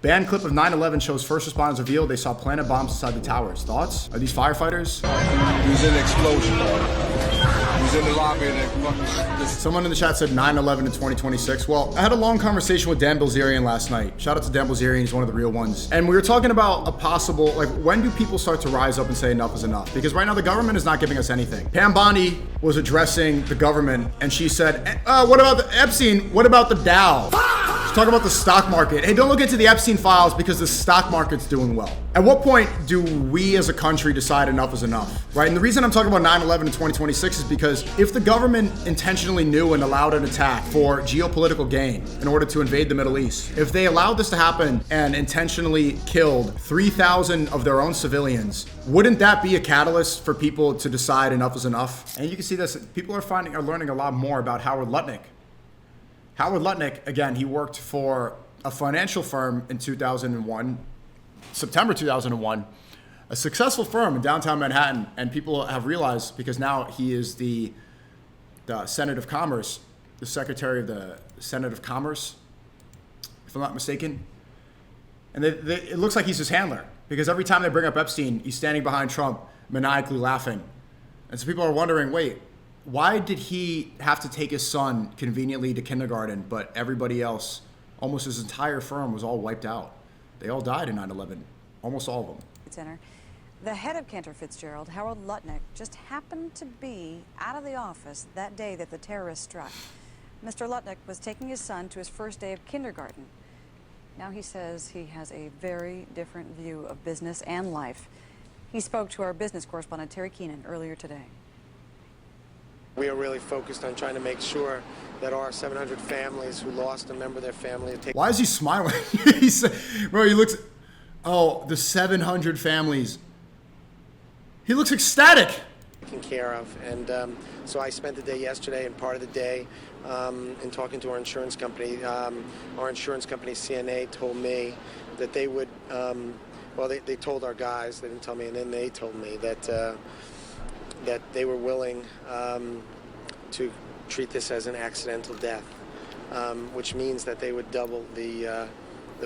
Banned clip of 9/11 shows first responders reveal they saw planted bombs inside the towers. Thoughts? Are these firefighters? He was in the explosion. He was in the lobby and Someone in the chat said 9/11 in 2026. Well, I had a long conversation with Dan Bilzerian last night. Shout out to Dan Bilzerian, he's one of the real ones. And we were talking about a possible, like, when do people start to rise up and say enough is enough? Because right now the government is not giving us anything. Pam Bondi was addressing the government and she said, what about the Epstein? What about the Dow? She's talking about the stock market. Hey, don't look into the Epstein files because the stock market's doing well. At what point do we as a country decide enough is enough, right? And the reason I'm talking about 9/11 in 2026 is because if the government intentionally knew and allowed an attack for geopolitical gain in order to invade the Middle East, if they allowed this to happen and intentionally killed 3,000 of their own civilians, wouldn't that be a catalyst for people to decide enough is enough? And you can see this, people are learning a lot more about Howard Lutnik. Howard Lutnik, again, he worked for a financial firm in 2001, September 2001, a successful firm in downtown Manhattan, and people have realized because now he is the Senate of Commerce, the Secretary of the Senate of Commerce, if I'm not mistaken. And it looks like he's his handler because every time they bring up Epstein, he's standing behind Trump, maniacally laughing. And so people are wondering, wait, why did he have to take his son conveniently to kindergarten, but everybody else, almost his entire firm, was all wiped out? They all died in 9/11, almost all of them. Center. The head of Cantor Fitzgerald, Howard Lutnik, just happened to be out of the office that day that the terrorists struck. Mr. Lutnik was taking his son to his first day of kindergarten. Now he says he has a very different view of business and life. He spoke to our business correspondent, Terry Keenan, earlier today. We are really focused on trying to make sure that our 700 families who lost a member of their family... Why is he smiling? Bro, he looks... Oh, the 700 families. He looks ecstatic. Taken care of. And so I spent the day yesterday and part of the day in talking to our insurance company. Our insurance company, CNA, told me that they would... well, they told our guys, they didn't tell me, and then they told me that they were willing to treat this as an accidental death, which means that they would double the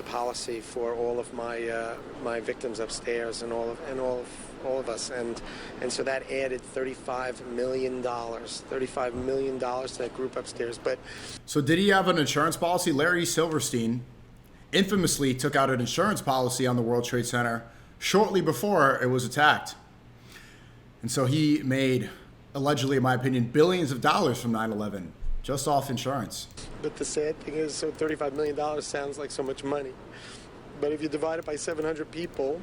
policy for all of my victims upstairs and all of us, and so that added $35 million to that group upstairs. But so did he have an insurance policy? Larry Silverstein infamously took out an insurance policy on the World Trade Center shortly before it was attacked. And so he made, allegedly, in my opinion, billions of dollars from 9/11 just off insurance. But the sad thing is, so $35 million sounds like so much money. But if you divide it by 700 people,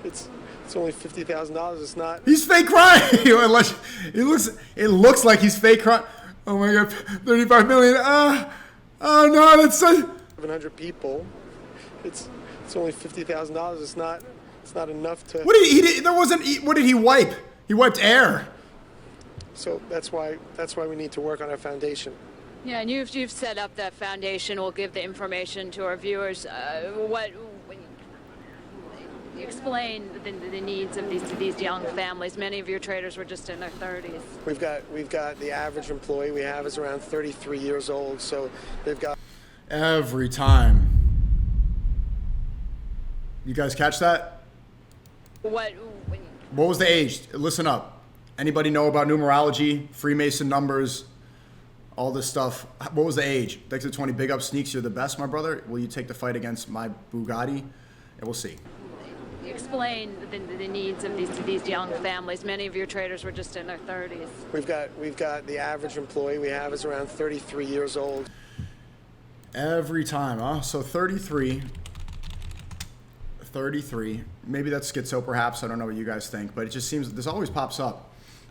it's only $50,000. It's not. He's fake crying. It looks like he's fake crying. Oh my God, 35 million. Oh no, that's so. 700 people. It's only $50,000. It's not enough to. What did he? There wasn't. What did he wipe? He wiped air. So that's why we need to work on our foundation. Yeah, and you've set up that foundation. We'll give the information to our viewers. Explain the needs of these young families. Many of your traders were just in their 30s. We've got the average employee we have is around 33 years old. So they've got. Every time. You guys catch that? What was the age? Listen up. Anybody know about numerology, Freemason numbers, all this stuff? What was the age? Thanks to 20 big up sneaks. You're the best, my brother. Will you take the fight against my Bugatti? And we'll see. Explain the needs of these young families. Many of your traders were just in their 30s. We've got the average employee we have is around 33 years old. Every time, huh? So 33. Maybe that's schizo, perhaps. I don't know what you guys think, but it just seems this always pops up.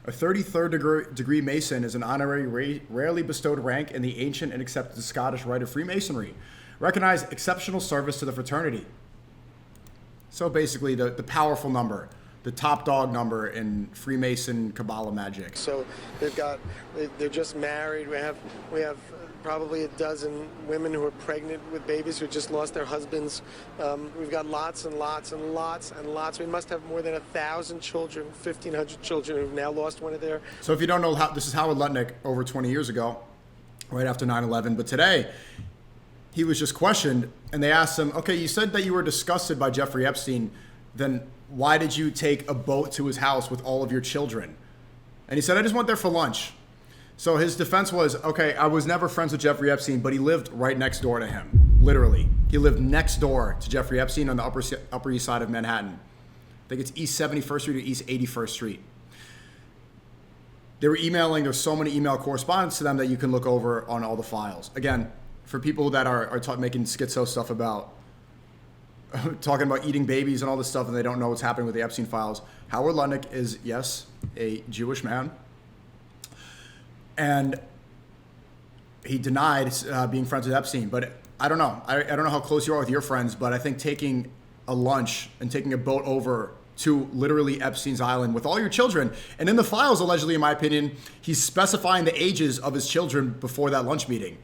A 33rd degree Mason is an honorary, rarely bestowed rank in the ancient and accepted Scottish rite of Freemasonry. Recognize exceptional service to the fraternity. So basically, the powerful number, the top dog number in Freemason Kabbalah magic. So they're just married. We have probably a dozen women who are pregnant with babies who just lost their husbands. We've got lots and lots and lots and lots. We must have more than 1,000 children, 1,500 children who've now lost one of their. So if you don't know, this is Howard Lutnik over 20 years ago, right after 9/11. But today, he was just questioned, and they asked him, okay, you said that you were disgusted by Jeffrey Epstein, then why did you take a boat to his house with all of your children? And he said, I just went there for lunch. So his defense was, okay, I was never friends with Jeffrey Epstein, but he lived right next door to him, literally. He lived next door to Jeffrey Epstein on the Upper East Side of Manhattan. I think it's East 71st Street or East 81st Street. They were emailing, there's so many email correspondence to them that you can look over on all the files. Again, for people that are making schizo stuff about, talking about eating babies and all this stuff and they don't know what's happening with the Epstein files, Howard Lutnik is, yes, a Jewish man. And he denied being friends with Epstein. But I don't know. I don't know how close you are with your friends, but I think taking a lunch and taking a boat over to literally Epstein's island with all your children. And in the files, allegedly, in my opinion, he's specifying the ages of his children before that lunch meeting.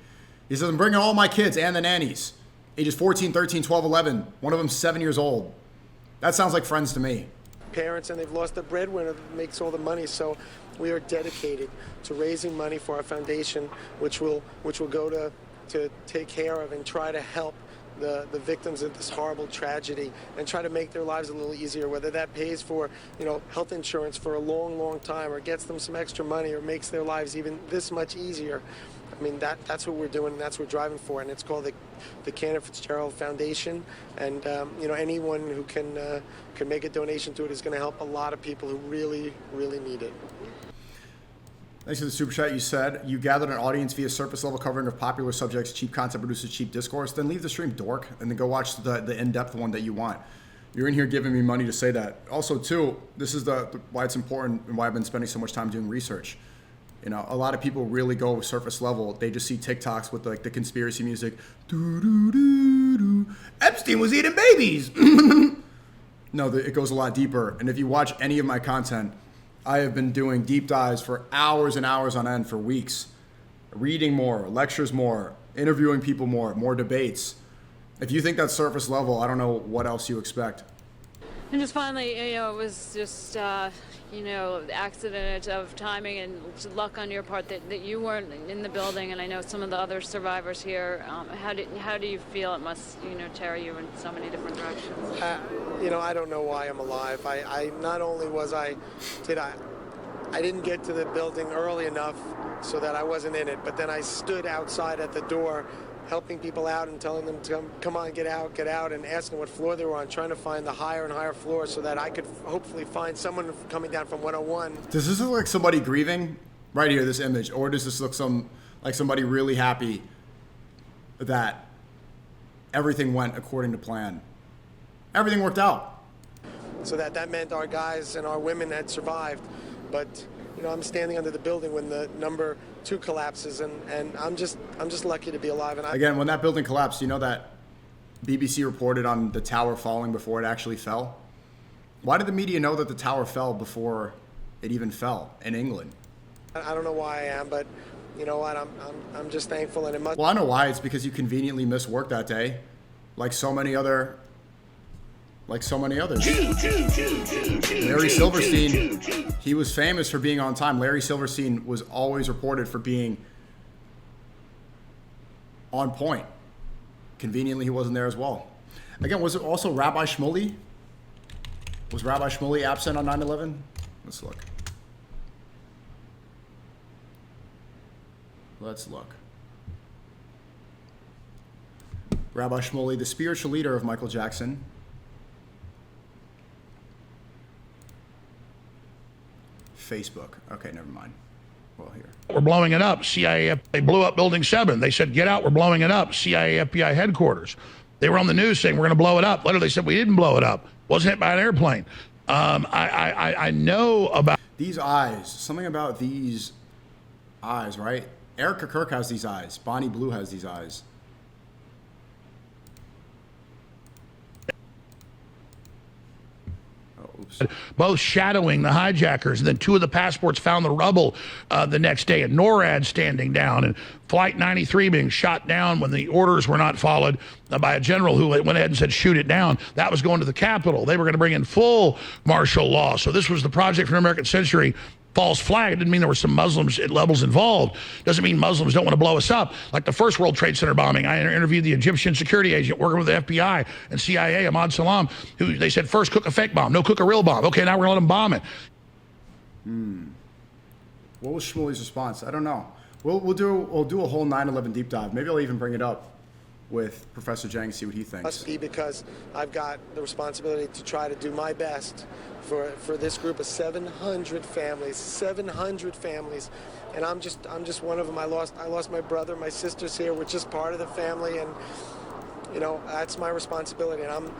He says, I'm bringing all my kids and the nannies. Ages 14, 13, 12, 11. One of them 7 years old. That sounds like friends to me. Parents, and they've lost the breadwinner that makes all the money. So we are dedicated to raising money for our foundation, which will go to take care of and try to help the victims of this horrible tragedy and try to make their lives a little easier, whether that pays for, health insurance for a long, long time or gets them some extra money or makes their lives even this much easier. I mean, that's what we're doing and that's what we're driving for, and it's called the Cantor Fitzgerald Foundation, and anyone who can make a donation to it is going to help a lot of people who really, really need it. Thanks for the super chat. You said you gathered an audience via surface level covering of popular subjects, cheap content produces cheap discourse. Then leave the stream, dork, and then go watch the in-depth one that you want. You're in here giving me money to say that. Also, too, this is why it's important and why I've been spending so much time doing research. A lot of people really go surface level. They just see TikToks with the conspiracy music. Doo, doo, doo, doo. Epstein was eating babies. No, it goes a lot deeper. And if you watch any of my content, I have been doing deep dives for hours and hours on end for weeks. Reading more, lectures more, interviewing people more debates. If you think that's surface level, I don't know what else you expect. And just finally, it was just, accident of timing and luck on your part that you weren't in the building. And I know some of the other survivors here. How do you feel it must, tear you in so many different directions? I don't know why I'm alive. I not only I didn't get to the building early enough so that I wasn't in it, but then I stood outside at the door helping people out and telling them to come on, get out, and asking what floor they were on, trying to find the higher and higher floor so that I could hopefully find someone coming down from 101. Does this look like somebody grieving? Right here, this image. Or does this look like somebody really happy that everything went according to plan? Everything worked out. So that meant our guys and our women had survived. But, I'm standing under the building when the number 2 collapses, and I'm just lucky to be alive. And again, when that building collapsed, that BBC reported on the tower falling before it actually fell? Why did the media know that the tower fell before it even fell in England? I don't know why I am, but you know what? I'm just thankful, and it must. Well, I know why. It's because you conveniently missed work that day, like so many others. Larry Silverstein, he was famous for being on time. Larry Silverstein was always reported for being on point. Conveniently, he wasn't there as well. Again, was it also Rabbi Shmuley? Was Rabbi Shmuley absent on 9/11? Let's look. Rabbi Shmuley, the spiritual leader of Michael Jackson. Facebook. Okay, never mind. Well, here. We're blowing it up. CIA, they blew up Building 7. They said, get out, we're blowing it up. CIA, FBI headquarters. They were on the news saying, we're going to blow it up. Later, they said, we didn't blow it up. Wasn't hit by an airplane. I know about... These eyes. Something about these eyes, right? Erica Kirk has these eyes. Bonnie Blue has these eyes. Both shadowing the hijackers, and then 2 of the passports found the rubble the next day, and NORAD standing down, and Flight 93 being shot down when the orders were not followed by a general who went ahead and said, shoot it down. That was going to the Capitol. They were going to bring in full martial law. So this was the project for the American century. false flag. It didn't mean there were some Muslims at levels involved. Doesn't mean Muslims don't want to blow us up. Like the first World Trade Center bombing, I interviewed the Egyptian security agent working with the FBI and CIA, Ahmad Salam, who they said, first cook a fake bomb, no cook a real bomb. Okay, now we're going to let them bomb it. What was Shmuley's response? I don't know. We'll do a whole 9/11 deep dive. Maybe I'll even bring it up with Professor Jang and see what he thinks. Must be because I've got the responsibility to try to do my best for this group of 700 families, and I'm just one of them. I lost my brother, my sister's here. We're just part of the family, and you know that's my responsibility, and I'm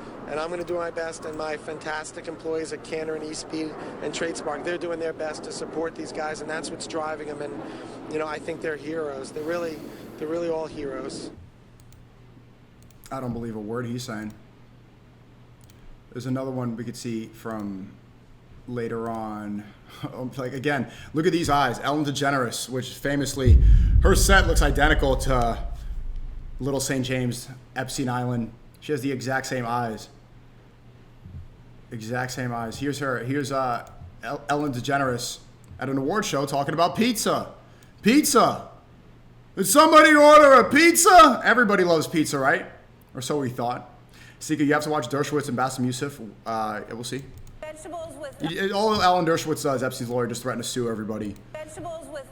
going to do my best. And my fantastic employees at Cantor and eSpeed and TradeSpark, they're doing their best to support these guys, and that's what's driving them. And you know, I think they're heroes. They're really all heroes. I don't believe a word he's saying. There's another one we could see from later on. Like, again, look at these eyes. Ellen DeGeneres, which famously, her set looks identical to Little St. James, Epstein Island. She has the exact same eyes. Exact same eyes. Here's her. Here's Ellen DeGeneres at an award show talking about pizza. Pizza. Did somebody order a pizza? Everybody loves pizza, right? Or so we thought. Sika, you have to watch Dershowitz and Bassem Youssef. We'll see. Vegetables with All Alan Dershowitz does, Epstein's lawyer, just threatened to sue everybody. vegetables with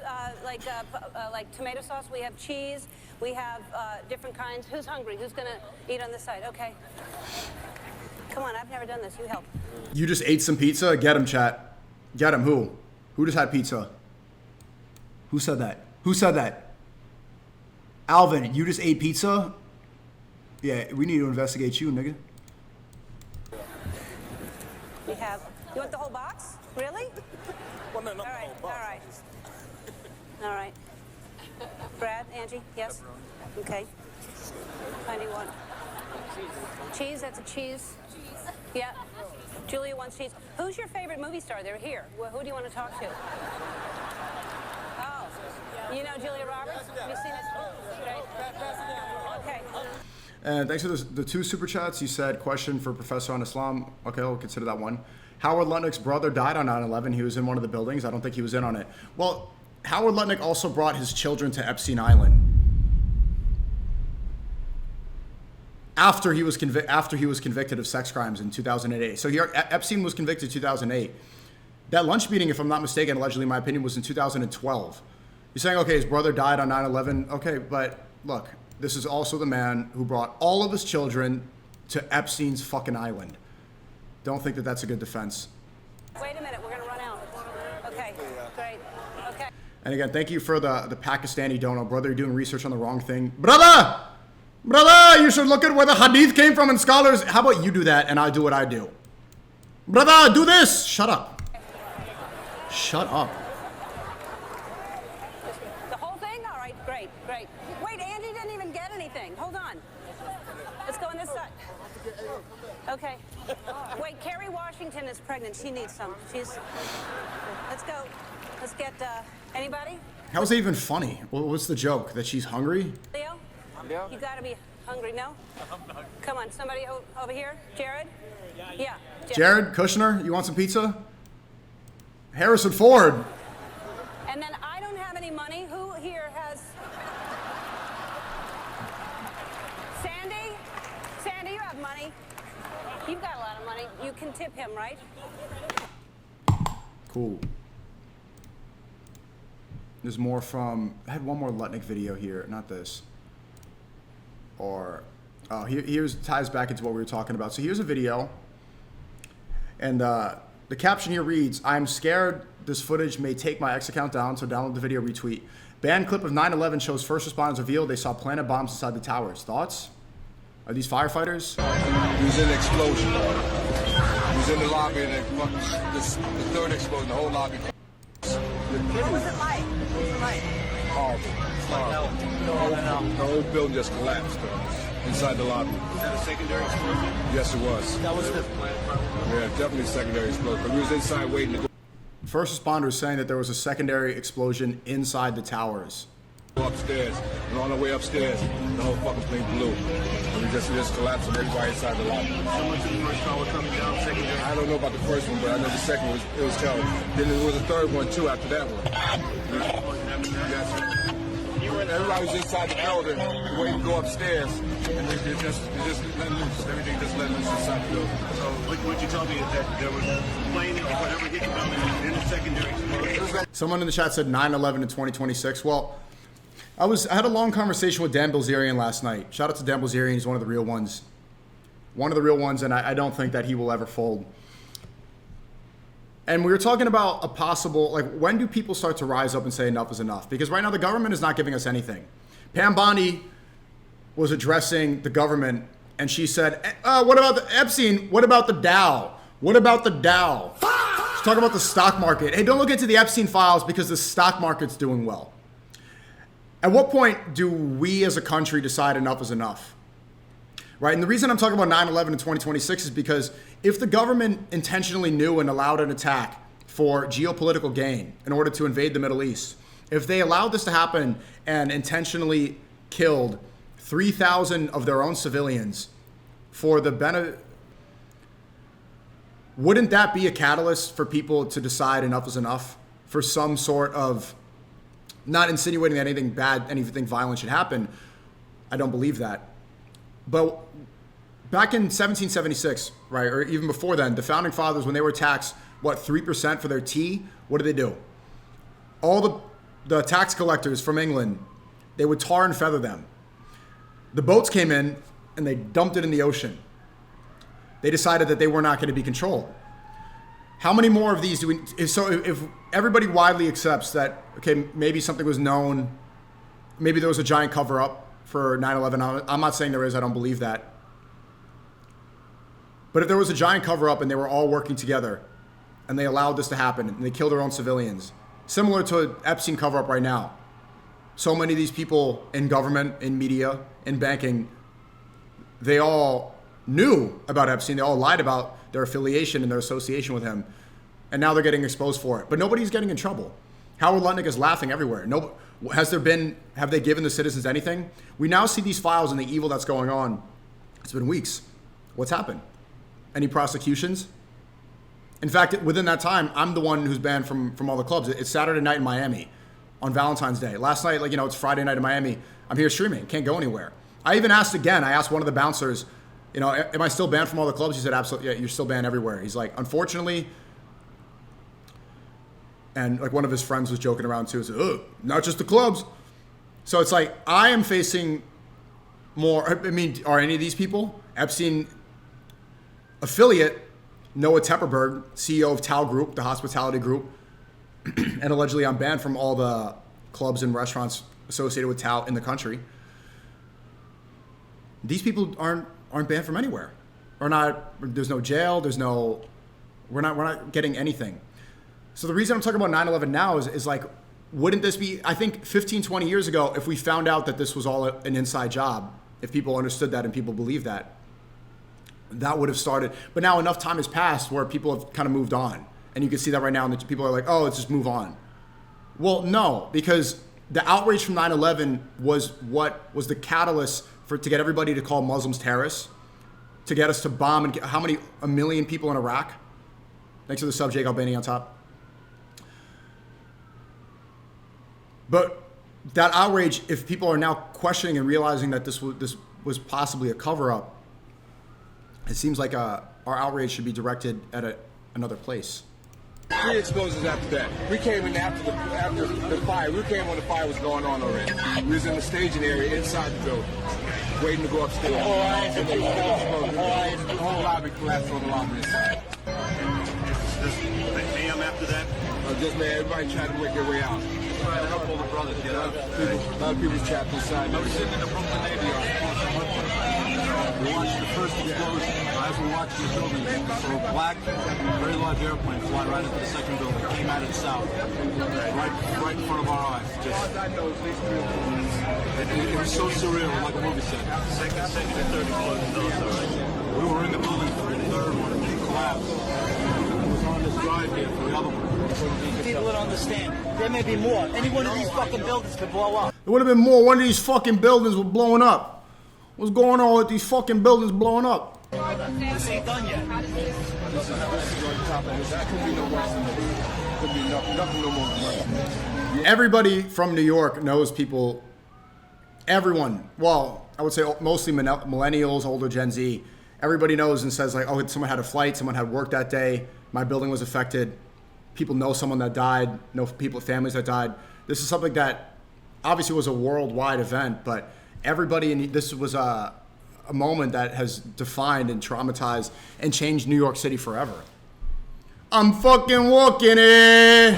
like tomato sauce. We have cheese. We have different kinds. Who's hungry? Who's gonna eat on this side? Okay. Come on, I've never done this. You help. You just ate some pizza? Get him, chat. Get him. Who? Who just had pizza? Who said that? Who said that? Alvin, you just ate pizza? Yeah, we need to investigate you, nigga. We have. You want the whole box? Really? Well, no, All right. All right. All right. Brad, Angie, yes. Okay. Find you one. Cheese. That's a cheese. Yeah. Julia wants cheese. Who's your favorite movie star? They're here. Well, who do you want to talk to? Oh, you know Julia Roberts? Have you seen this? Right. Okay. And thanks for the two super chats. You said, question for Professor on Islam. Okay, I'll consider that one. Howard Lutnick's brother died on 9/11. He was in one of the buildings. I don't think he was in on it. Well, Howard Lutnik also brought his children to Epstein Island after he was convicted of sex crimes in 2008. So Epstein was convicted in 2008. That lunch meeting, if I'm not mistaken, allegedly, in my opinion, was in 2012. You're saying, okay, his brother died on 9/11. Okay, but look, this is also the man who brought all of his children to Epstein's fucking island. Don't think that that's a good defense. Wait a minute, we're gonna run out. Okay, great. Okay. And again, thank you for the Pakistani dono. Brother, you're doing research on the wrong thing. Brother, you should look at where the hadith came from and scholars. How about you do that and I do what I do? Brother, do this. Shut up. Shut up. The whole thing? All right, great. Wait, Andy didn't even get anything. Hold on. Let's go on this side. Okay. Wait, Kerry Washington is pregnant. She needs some. Let's go. Let's get, anybody? How is that even funny? What's the joke? That she's hungry? Leo? Yeah. You gotta be hungry, no? Come on, somebody over here? Jared? Yeah. Jared Kushner, you want some pizza? Harrison Ford. And then I don't have any money. Who here has... Sandy? Sandy, you have money. You've got a lot of money. You can tip him, right? Cool. There's more from... I had one more Lutnik video here. Not this. Or... Oh, here's ties back into what we were talking about. So here's a video. And the caption here reads, I'm scared this footage may take my X account down, so download the video, retweet. Banned clip of 9/11 shows first responders revealed they saw planted bombs inside the towers. Thoughts? Are these firefighters? He was in the explosion. He was in the lobby, and the third explosion, the whole lobby. What was it like? Horrible. The whole building just collapsed inside the lobby. Is that a secondary explosion? Yes, it was. That was the Yeah, definitely secondary explosion. But we was inside waiting to go. First responders saying that there was a secondary explosion inside the towers. Go upstairs, and on the way upstairs, the whole fucking thing blew. And we just collapsed on everybody inside the lobby. So much of the first tower coming down, second day. I don't know about the first one, but I know the second one it was terrible. Then there was a third one too after that one. Yes. Everybody was inside the building waiting to go upstairs, and they just let loose. Everything just let loose inside the building. So what you told me is that there was plane or whatever hit the building, and then the secondary explosion. Someone in the chat said 9/11 in 2026. Well, I had a long conversation with Dan Bilzerian last night. Shout out to Dan Bilzerian. He's one of the real ones. One of the real ones, and I don't think that he will ever fold. And we were talking about a possible, like, when do people start to rise up and say enough is enough? Because right now the government is not giving us anything. Pam Bondi was addressing the government, and she said, what about the Epstein? What about the Dow? What about the Dow? She's talking about the stock market. Hey, don't look into the Epstein files because the stock market's doing well. At what point do we as a country decide enough is enough? Right? And the reason I'm talking about 9/11 in 2026 is because if the government intentionally knew and allowed an attack for geopolitical gain in order to invade the Middle East, if they allowed this to happen and intentionally killed 3,000 of their own civilians for the benefit, wouldn't that be a catalyst for people to decide enough is enough? For some sort of, not insinuating that anything bad, anything violent should happen. I don't believe that. But back in 1776, right, or even before then, the founding fathers, when they were taxed, 3% for their tea, what did they do? All the tax collectors from England, they would tar and feather them. The boats came in and they dumped it in the ocean. They decided that they were not going to be controlled. How many more of these do we, if everybody widely accepts that, okay, maybe something was known, maybe there was a giant cover up for 9/11. I'm not saying there is, I don't believe that. But if there was a giant cover up and they were all working together and they allowed this to happen and they killed their own civilians, similar to an Epstein cover up right now. So many of these people in government, in media, in banking, they all knew about Epstein. They all lied about their affiliation and their association with him. And now they're getting exposed for it. But nobody's getting in trouble. Howard Lutnik is laughing everywhere. Have they given the citizens anything? We now see these files and the evil that's going on. It's been weeks. What's happened? Any prosecutions? In fact, within that time, I'm the one who's banned from all the clubs. It's Saturday night in Miami on Valentine's Day. Last night, it's Friday night in Miami. I'm here streaming. Can't go anywhere. I even asked again. I asked one of the bouncers, am I still banned from all the clubs? He said, absolutely. Yeah, you're still banned everywhere. He's like, unfortunately. And one of his friends was joking around too. Said, not just the clubs. So it's like, I am facing more. Are any of these people Epstein affiliate? Noah Tepperberg, CEO of Tao Group, the hospitality group, and allegedly I'm banned from all the clubs and restaurants associated with Tao in the country. These people aren't banned from anywhere. There's no jail. We're not getting anything. So the reason I'm talking about 9/11 now is wouldn't this be, I think 15, 20 years ago, if we found out that this was all an inside job, if people understood that and people believed that, that would have started. But now enough time has passed where people have kind of moved on. And you can see that right now, and people are like, oh, let's just move on. Well, no, because the outrage from 9/11 was what was the catalyst to get everybody to call Muslims terrorists, to get us to bomb, and a million people in Iraq? Thanks for the sub, Jake Albany on top. But that outrage, if people are now questioning and realizing that this was possibly a cover-up, it seems like our outrage should be directed at another place. 3 explosions after that. We came in after the fire. We came when the fire was going on already. We was in the staging area inside the building, waiting to go upstairs. The whole lobby collapsed on the lobby inside. Just AM after that? Everybody tried to work their way out. Trying to help all the brothers get out. A lot of people trapped inside. I was sitting in the Brooklyn Navy Yard. We watched the first explosion. As we watched the building, so a black, very large airplane fly right into the second building. Came at it south, right in front of our eyes. It was so surreal, like a movie set. Second and third explosion. We were in the building for the third one. It collapsed. It was on this drive here for the other one. People don't understand. There may be more. Any one of these fucking buildings could blow up. There would have been more. One of these fucking buildings was blowing up. What's going on with these fucking buildings blowing up? This ain't done yet. Everybody from New York knows people. Everyone. Well, I would say mostly millennials, older Gen Z. Everybody knows and says like, oh, someone had a flight, someone had work that day, my building was affected. People know someone that died, know people, families that died. This is something that obviously was a worldwide event, but everybody this was a moment that has defined and traumatized and changed New York City forever. I'm fucking walking it.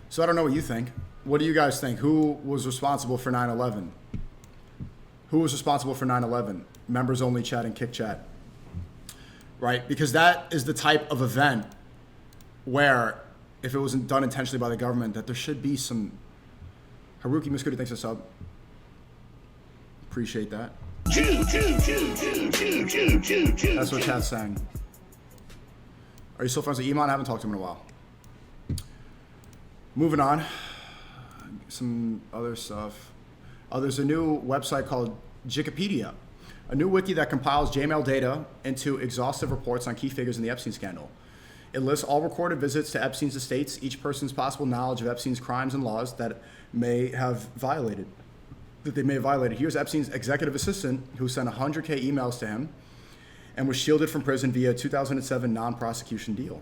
So I don't know what you think. What do you guys think? Who was responsible for 9/11? Who was responsible for 9/11? Members only chat and kick chat. Right? Because that is the type of event where if it wasn't done intentionally by the government, that there should be some. Haruki Muscudi thanks us up. Appreciate that. That's what chat's saying. Are you still friends with Iman? I haven't talked to him in a while. Moving on. Some other stuff. There's a new website called Geopolitical, a new wiki that compiles Gmail data into exhaustive reports on key figures in the Epstein scandal. It lists all recorded visits to Epstein's estates, each person's possible knowledge of Epstein's crimes and laws that they may have violated. Here's Epstein's executive assistant who sent 100K emails to him and was shielded from prison via a 2007 non-prosecution deal.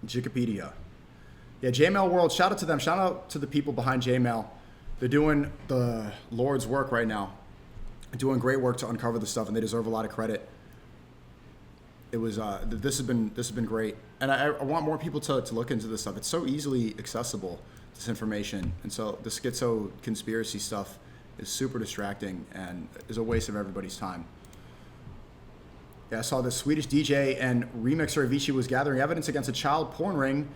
Wikipedia. Yeah, Jmail World, shout out to them. Shout out to the people behind Jmail. They're doing the Lord's work right now. Doing great work to uncover the stuff, and they deserve a lot of credit. It was this has been great, and I want more people to look into this stuff. It's so easily accessible, this information, and so the schizo conspiracy stuff is super distracting and is a waste of everybody's time. Yeah, I saw the Swedish DJ and remixer Avicii was gathering evidence against a child porn ring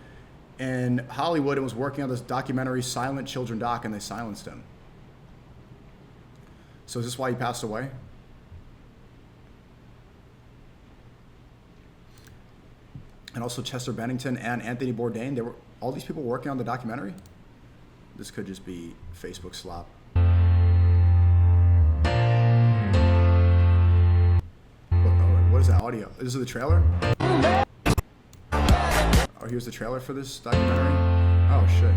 in Hollywood and was working on this documentary Silent Children doc, and they silenced him. So is this why he passed away? And also Chester Bennington and Anthony Bourdain, all these people working on the documentary? This could just be Facebook slop. What is that audio? Is this the trailer? Oh, here's the trailer for this documentary? Oh, shit.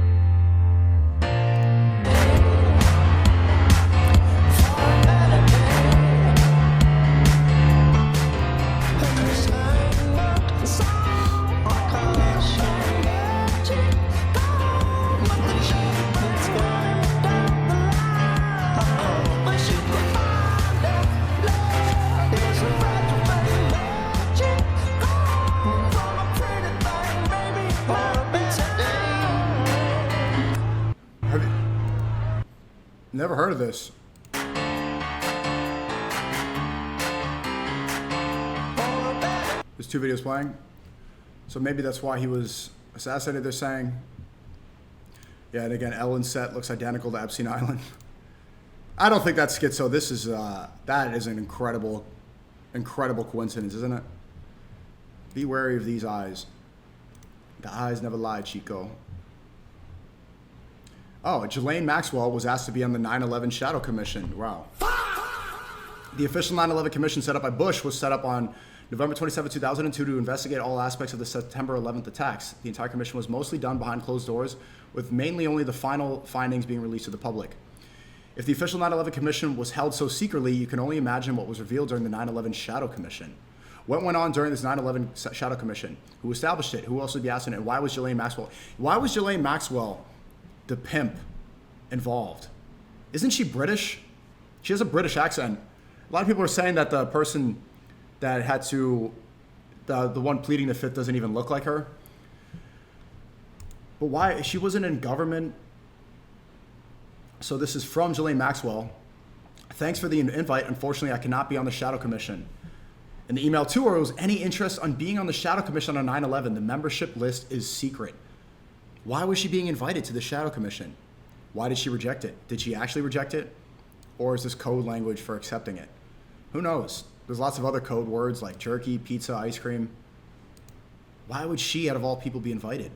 Never heard of this. There's 2 videos playing. So maybe that's why he was assassinated, they're saying. Yeah, and again, Ellen's set looks identical to Epstein Island. I don't think that's schizo. This is, that is an incredible coincidence, isn't it? Be wary of these eyes. The eyes never lie, Chico. Oh, Ghislaine Maxwell was asked to be on the 9/11 Shadow Commission. Wow. The official 9/11 Commission set up by Bush was set up on November 27, 2002 to investigate all aspects of the September 11th attacks. The entire commission was mostly done behind closed doors, with mainly only the final findings being released to the public. If the official 9/11 Commission was held so secretly, you can only imagine what was revealed during the 9/11 Shadow Commission. What went on during this 9/11 Shadow Commission? Who established it? Who else would be asked in it? And why was Ghislaine Maxwell? Why was Ghislaine Maxwell the pimp involved? Isn't she British? She has a British accent. A lot of people are saying that the person that had to, the one pleading the fifth doesn't even look like her. But why? She wasn't in government. So this is from Ghislaine Maxwell. Thanks for the invite. Unfortunately, I cannot be on the Shadow Commission. In the email to her, was any interest on being on the Shadow Commission on 9/11? The membership list is secret. Why was she being invited to the Shadow Commission? Why did she reject it? Did she actually reject it? Or is this code language for accepting it? Who knows? There's lots of other code words like jerky, pizza, ice cream. Why would she, out of all people, be invited?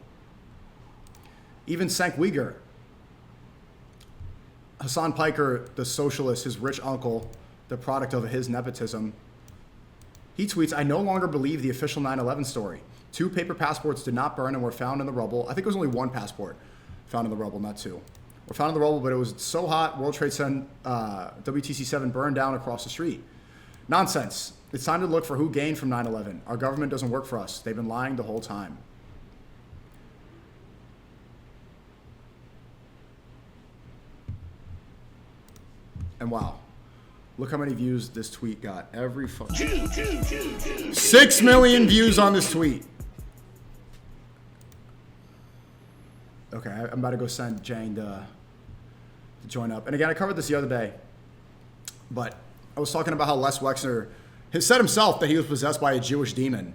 Even Cenk Uyghur, Hassan Piker, the socialist, his rich uncle, the product of his nepotism, he tweets, I no longer believe the official 9/11 story. 2 paper passports did not burn and were found in the rubble. I think it was only 1 passport found in the rubble, not 2. Were found in the rubble, but it was so hot, World Trade Center, WTC-7 burned down across the street. Nonsense. It's time to look for who gained from 9/11. Our government doesn't work for us. They've been lying the whole time. And wow, look how many views this tweet got. Every fucking 6 million views on this tweet. Okay, I'm about to go send Jane to join up. And again, I covered this the other day, but I was talking about how Les Wexner has said himself that he was possessed by a Jewish demon.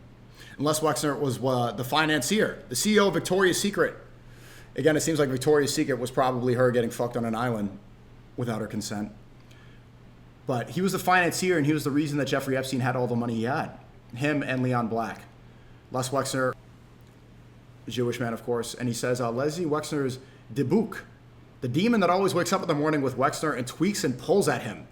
And Les Wexner was the financier, the CEO of Victoria's Secret. Again, it seems like Victoria's Secret was probably her getting fucked on an island without her consent. But he was the financier, and he was the reason that Jeffrey Epstein had all the money he had. Him and Leon Black. Les Wexner, a Jewish man, of course, and he says, Leslie Wexner's Dibuk, the demon that always wakes up in the morning with Wexner and tweaks and pulls at him.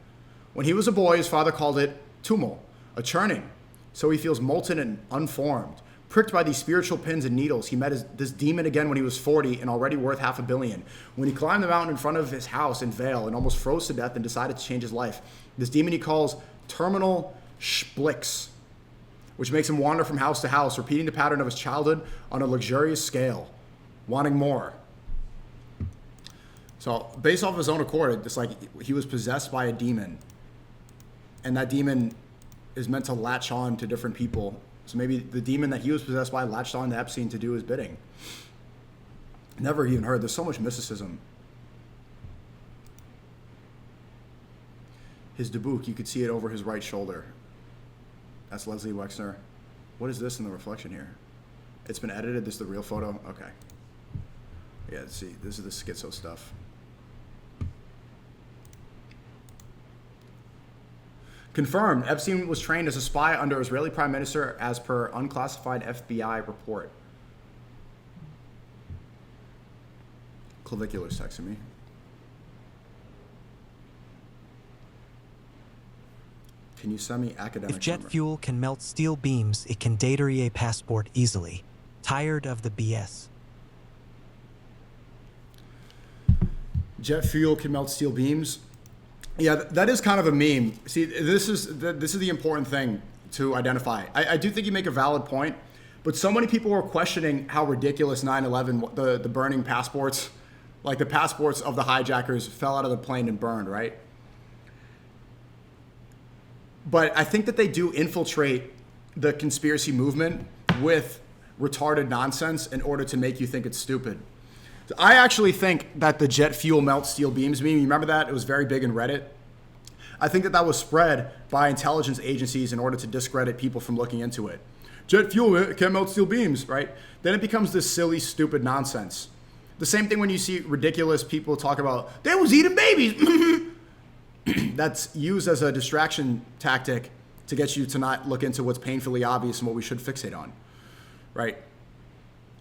When he was a boy, his father called it tumul, a churning. So he feels molten and unformed. Pricked by these spiritual pins and needles, he met this demon again when he was 40 and already worth $500 million. When he climbed the mountain in front of his house in Vale and almost froze to death and decided to change his life. This demon he calls terminal Splix, which makes him wander from house to house, repeating the pattern of his childhood on a luxurious scale, wanting more. So based off of his own accord, it's like he was possessed by a demon. And that demon is meant to latch on to different people. So maybe the demon that he was possessed by latched on to Epstein to do his bidding. Never even heard. There's so much mysticism. His debuk, you could see it over his right shoulder. That's Leslie Wexner. What is this in the reflection here? It's been edited. This is the real photo? Okay. Yeah, let's see. This is the schizo stuff. Confirmed, Epstein was trained as a spy under Israeli Prime Minister as per unclassified FBI report. Clavicular's texting me. Can you send me academic If jet number? fuel can melt steel beams, it can data a passport easily. Tired of the BS. Jet fuel can melt steel beams. Yeah, that is kind of a meme. See, this is the important thing to identify. I do think you make a valid point, but so many people were questioning how ridiculous 9/11, the burning passports, like the passports of the hijackers fell out of the plane and burned, right? But I think that they do infiltrate the conspiracy movement with retarded nonsense in order to make you think it's stupid. I actually think that the jet fuel melt steel beams meme, you remember that? It was very big in Reddit. I think that was spread by intelligence agencies in order to discredit people from looking into it. Jet fuel can't melt steel beams, right? Then it becomes this silly, stupid nonsense. The same thing when you see ridiculous people talk about, they was eating babies. That's used as a distraction tactic to get you to not look into what's painfully obvious and what we should fixate on, right?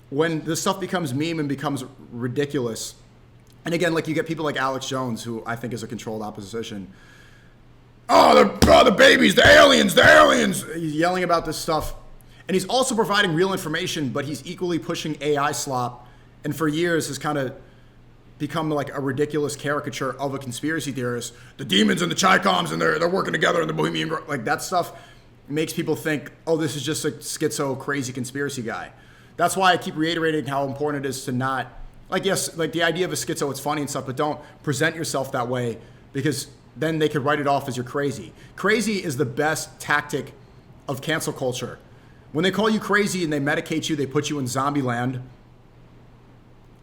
When this stuff becomes meme and becomes ridiculous, and again, like you get people like Alex Jones, who I think is a controlled opposition. Oh, the babies, the aliens. He's yelling about this stuff. And he's also providing real information, but he's equally pushing AI slop. And for years has kind of become like a ridiculous caricature of a conspiracy theorist. The demons and the Chi-Coms, and they're working together in the Bohemian, like that stuff makes people think, oh, this is just a schizo, crazy conspiracy guy. That's why I keep reiterating how important it is to not, like, yes, like the idea of a schizo, it's funny and stuff, but don't present yourself that way, because then they could write it off as you're crazy. Crazy is the best tactic of cancel culture. When they call you crazy and they medicate you, they put you in zombie land,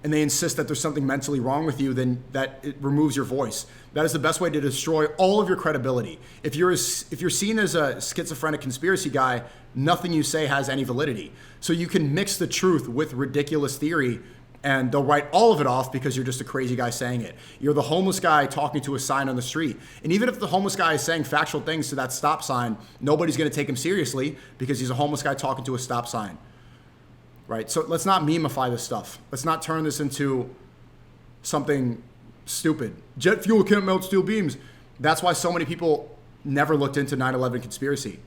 and they insist that there's something mentally wrong with you, then that it removes your voice. That is the best way to destroy all of your credibility. If you're seen as a schizophrenic conspiracy guy, nothing you say has any validity. So you can mix the truth with ridiculous theory And they'll write all of it off because you're just a crazy guy saying it. You're the homeless guy talking to a sign on the street. And even if the homeless guy is saying factual things to that stop sign, nobody's going to take him seriously because he's a homeless guy talking to a stop sign. Right? So let's not memify this stuff. Let's not turn this into something stupid. Jet fuel can't melt steel beams. That's why so many people never looked into 9/11 conspiracy.